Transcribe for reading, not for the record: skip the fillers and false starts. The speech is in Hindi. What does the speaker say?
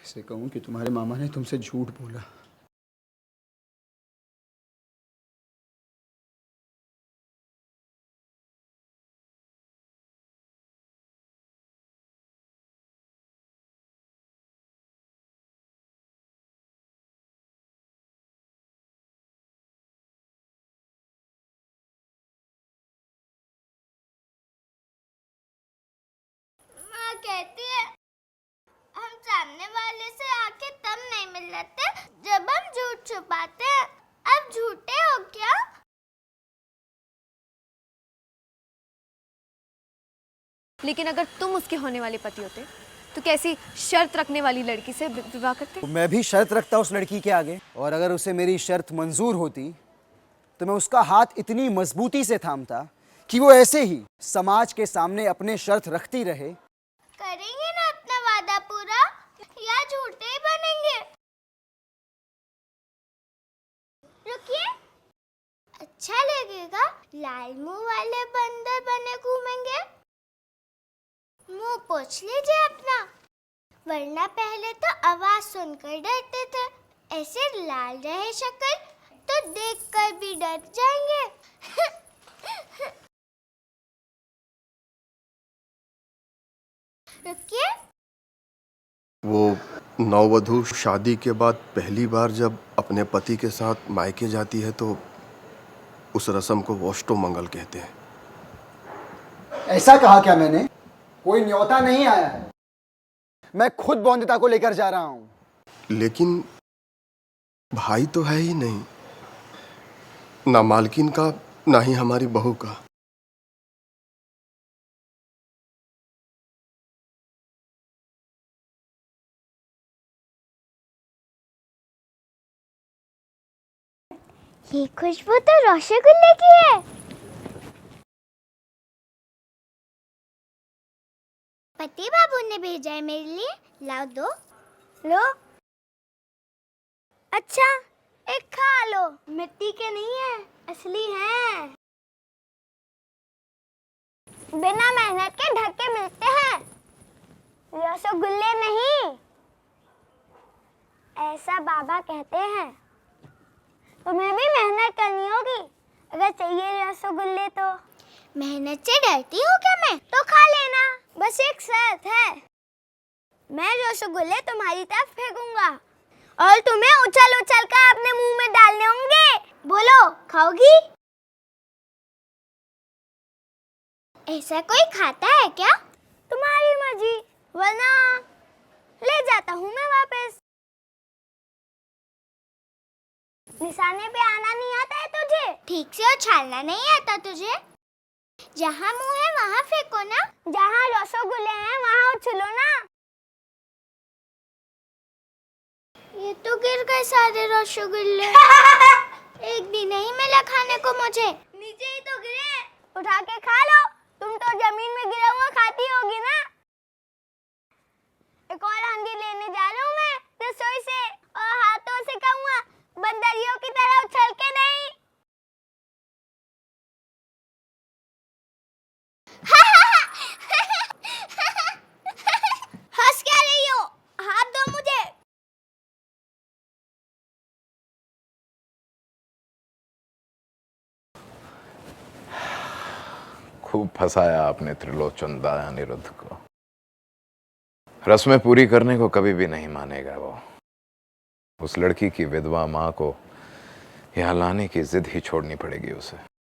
कैसे कहूँ कि तुम्हारे मामा ने तुमसे झूठ बोला। माँ कहती है हम सामने वाले से आके तब नहीं मिल लेते जब हम झूठ छुपाते हैं। अब झूठे हो क्या? लेकिन अगर तुम उसके होने वाले पति होते तो कैसी शर्त रखने वाली लड़की से विवाह करते? तो मैं भी शर्त रखता उस लड़की के आगे, और अगर उसे मेरी शर्त मंजूर होती तो मैं उसका हाथ इतनी मजबूती से थामता कि वो ऐसे ही समाज के सामने अपने शर्त रखती रहे। करेंगे ना अपना वादा पूरा या झूठे ही बनेंगे? रुकिए, अच्छा लगेगा लाल मुंह वाले बंदर बने घूमेंगे। मुंह पोंछ लीजिए अपना, वरना पहले तो आवाज सुनकर डरते थे, ऐसे लाल रहे शक्ल तो देखकर भी डर जाएंगे। रुकिए, वो नववधु शादी के बाद पहली बार जब अपने पति के साथ मायके जाती है तो उस रस्म को वोष्टोमंगल कहते हैं। ऐसा कहा क्या मैंने? कोई न्योता नहीं आया है, मैं खुद बौंदिता को लेकर जा रहा हूँ। लेकिन भाई तो है ही नहीं, ना मालकिन का ना ही हमारी बहू का। ये खुशबू तो रसगुल्ले की है। पति बाबू ने भेजा है मेरे लिए, लाओ दो। लो। अच्छा, एक खा लो, मिट्टी के नहीं है, असली हैं। बिना मेहनत के ढक्के मिलते हैं, रसगुल्ले नहीं। ऐसा बाबा कहते हैं। तुम्हें भी मेहनत करनी होगी अगर चाहिए रसगुल्ले तो। मेहनत से डरती हूँ क्या मैं? तो खा लेना, बस एक शर्त है। मैं रसगुल्ले तुम्हारी तरफ फेंकूंगा और तुम्हें उछल उछल कर अपने मुंह में डालने होंगे। बोलो, खाओगी? ऐसा कोई खाता है क्या? तुम्हारी मर्जी, वरना ले जाता हूँ मैं वापस। निशाने पे आना नहीं आता है तुझे? ठीक से उछालना नहीं आता तुझे? जहाँ मुंह है वहाँ फेंको ना, जहाँ रसगुल्ले हैं वहाँ उछलो ना। ये तो गिर गए सारे रसगुल्ले। एक भी नहीं मिला खाने को मुझे। नीचे ही तो गिरे, उठा के खा लो। तुम तो जमीन में गिरा हुआ खाती होगी ना। एक और हंडी लेने जा रहा हूँ मैं रसोई से, और हाथों से खाऊंगा, बंदरियों की तरह उछल के नहीं। हंस क्या रही हो? हाथ दो मुझे। खूब फंसाया आपने त्रिलोचन दाया अनिरुद्ध को। रस्में पूरी करने को कभी भी नहीं मानेगा वो। उस लड़की की विधवा माँ को यहाँ लाने की जिद ही छोड़नी पड़ेगी उसे।